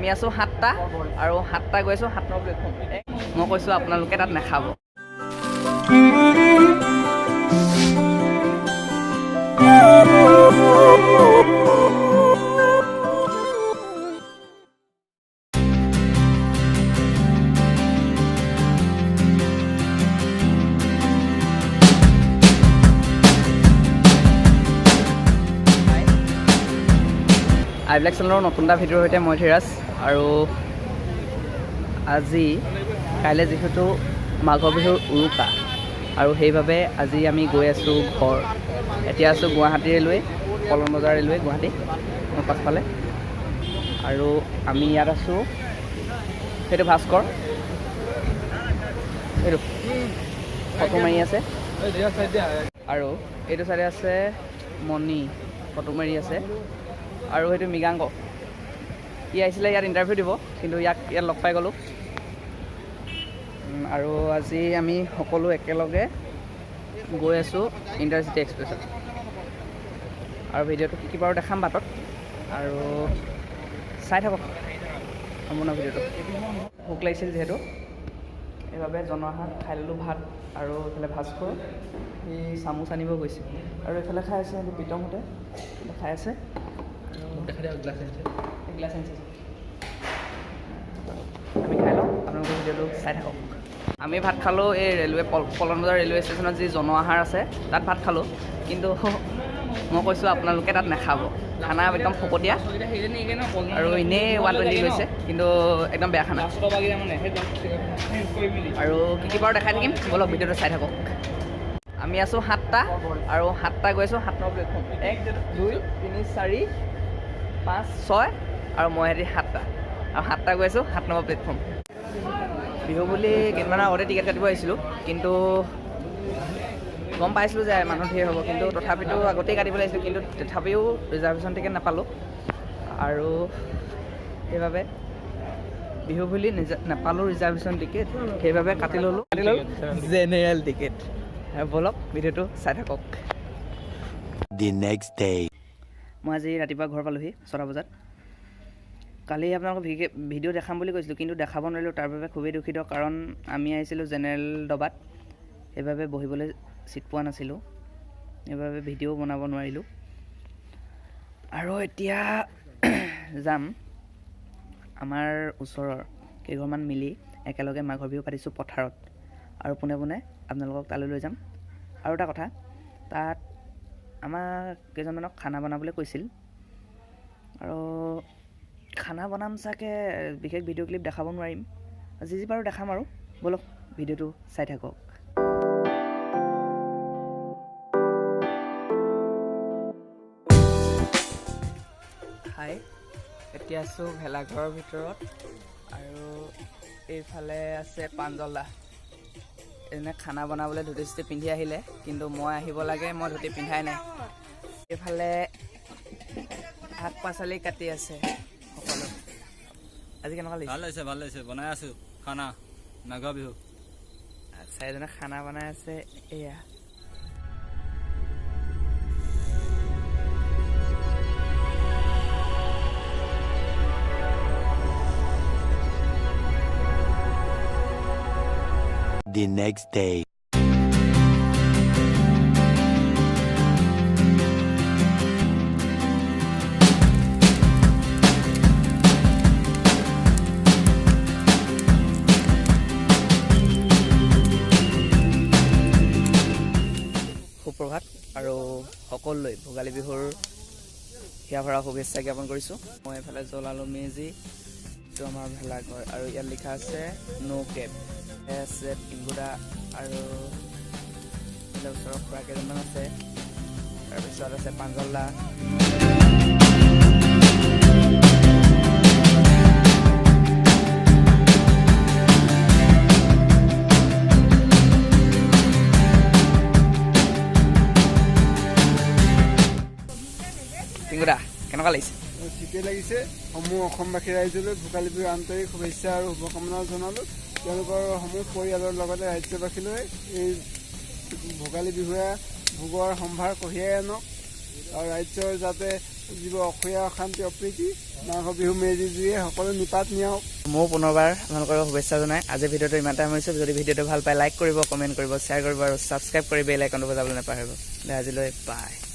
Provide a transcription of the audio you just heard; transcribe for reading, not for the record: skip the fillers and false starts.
আমি আছোঁ 7টা আৰু 7টা গৈ আছোঁ 7 নম্বৰ প্লেটফৰ্ম। মই কৈছোঁ আপোনালোকে তাত নাখাব। আইব্লেক চেনেলৰ নতুন এটা ভিডিঅ'ৰ সৈতে মই ধীৰাজ আৰু আজি কাইলৈ যিহেতু মাঘ বিহুৰ উৰুকা আৰু সেইবাবে আজি আমি গৈ আছোঁ ঘৰ। এতিয়া আছোঁ গুৱাহাটী ৰেলৱে, পলন বজাৰ ৰেলৱে গুৱাহাটী মোৰ পাছফালে। আৰু আমি ইয়াত আছোঁ, সেইটো ভাস্কৰ, সেইটো ফটো মাৰি আছে। আৰু এইটো চাইডে আছে মণি, ফটো মাৰি আছে। আৰু সেইটো মৃগাংক, ই আহিছিলে ইয়াত ইণ্টাৰভিউ দিব, কিন্তু ইয়াত লগ পাই গ'লোঁ। আৰু আজি আমি সকলো একেলগে গৈ আছোঁ ইণ্টাৰচিটি এক্সপ্ৰেছত। আৰু ভিডিঅ'টো কি বাৰু দেখাম বাটত, আৰু চাই থাকক সম্পূৰ্ণ ভিডিঅ'টো। ভোক লাগিছিল যিহেতু, সেইবাবে জনআহাৰ খাই ল'লোঁ ভাত। আৰু এইফালে ভাস্কৰ সি চামুচ আনিব গৈছে, আৰু এইফালে খাই আছে প্ৰীতমহঁতে খাই আছে। গ্লাছ আনিছে, আমি খাই লওঁ, আপোনালোকৰ ভিডিঅ'টো চাই থাকক। আমি ভাত খালোঁ এই ৰেলৱে পলন বজাৰ ৰেলৱে ষ্টেচনত যি জনআহাৰ আছে তাত ভাত খালোঁ, কিন্তু মই কৈছোঁ আপোনালোকে তাত নাখাব। খানা একদম ফকতীয়া আৰু এনেই 120 লৈছে, কিন্তু একদম বেয়া খানা। আৰু কি বাৰু দেখাই থাকিম, ব'লক ভিডিঅ'টো চাই থাকক। আমি আছোঁ 7টা আৰু 7টা গৈ আছোঁ 7 নম্বৰ প্লেটফৰ্ম। 1 2 3 4 5 6 আৰু মই হেৰি 7টা, আৰু 7টা গৈ আছোঁ 7 নম্বৰ প্লেটফৰ্ম। বিহু বুলি কেইদিনমানৰ আগতে টিকেট কাটিব আহিছিলোঁ, কিন্তু গম পাইছিলোঁ যে মানুহ ধেৰ হ'ব, কিন্তু তথাপিতো আগতেই কাটিবলৈ আহিছিলোঁ, কিন্তু তথাপিও ৰিজাৰ্ভেশ্যন টিকেট নাপালোঁ। আৰু সেইবাবে বিহু বুলি নাপালোঁ ৰিজাৰ্ভেশ্যন টিকেট, সেইবাবে কাটি ল'লোঁ জেনেৰেল টিকেট। ব'লক ভিডিঅ'টো চাই থাকক। মই আজি ৰাতিপুৱা ঘৰ পালোঁহি 6টা বজাত। কালি আপোনালোকক ভিডিঅ' দেখাম বুলি কৈছিলোঁ, কিন্তু দেখাব নোৱাৰিলোঁ। তাৰ বাবে খুবেই দুখিত, কাৰণ আমি আহিছিলোঁ জেনেৰেল ডবাত, সেইবাবে বহিবলৈ ছিট পোৱা নাছিলোঁ, সেইবাবে ভিডিঅ' বনাব নোৱাৰিলোঁ। আৰু এতিয়া যাম আমাৰ ওচৰৰ কেইঘৰমান মিলি একেলগে মাঘৰ বিহু পাতিছোঁ পথাৰত, আৰু পোনে পোনে আপোনালোকক তালৈ লৈ যাম। আৰু এটা কথা, তাত আমাক কেইজনমানক খানা বনাবলৈ কৈছিল, আৰু খানা বনাম চাগে, বিশেষ ভিডিঅ' ক্লিপ দেখাব নোৱাৰিম। যি বাৰু দেখাম, আৰু ব'লক ভিডিঅ'টো চাই থাকক। হাই, এতিয়া আছোঁ ভেলাঘৰৰ ভিতৰত, আৰু এইফালে আছে পাঞ্জলা। এনে খানা বনাবলৈ ধুতি চুটি পিন্ধি আহিলে, কিন্তু মই আহিব লাগে, মই ধুতি পিন্ধাই নাই। এইফালে শাক পাচলি কাটি আছে সকলো। আজি কেনেকুৱা লাগিছে? ভাল লাগিছে, বনাই আছোঁ খানা মাঘ বিহু। আচ্ছা, এজনে খানা বনাই আছে। এয়া The next day. সুপ্ৰভাত, আৰু সকলোলৈ ভোগালী বিহুৰ হিয়া ভৰা শুভেচ্ছা জ্ঞাপন কৰিছোঁ। মই এইফালে জ্বলালোঁ মেজি, এইটো আমাৰ ভেলাঘৰ, আৰু ইয়াত লিখা আছে ন' কেব আছে পিংগুদা, আৰু ওচৰৰ খুৰা কেইজনমান আছে। তাৰপিছত আছে পাঞ্জলা, পিংগুদা। কেনেকুৱা লাগিছে? ঠিকেই লাগিছে। সমূহ অসমবাসী ৰাইজলৈ ভোগালী বিহুৰ আন্তৰিক শুভেচ্ছা আৰু শুভকামনা জনালোঁ। তেওঁলোকৰ সমূহ পৰিয়ালৰ লগতে ৰাজ্যবাসীলৈ এই ভোগালী বিহুৱে ভোগৰ সম্ভাৰ কঢ়িয়াই আনক, আৰু ৰাজ্যৰ যাতে জীৱ অসূয়া অশান্তি অপ্ৰীতি মাঘ বিহু মেজি জুয়ে সকলো নিপাত নিয়াওক। ময়ো পুনৰবাৰ আপোনালোকৰ শুভেচ্ছা জনাই আজিৰ ভিডিঅ'টো ইমানতে সামৰিছোঁ। যদি ভিডিঅ'টো ভাল পায় লাইক কৰিব, কমেণ্ট কৰিব, শ্বেয়াৰ কৰিব আৰু ছাবস্ক্ৰাইব কৰি বেল আইকনটো বজাবলৈ নাপাহৰিব। আজিলৈ বাই।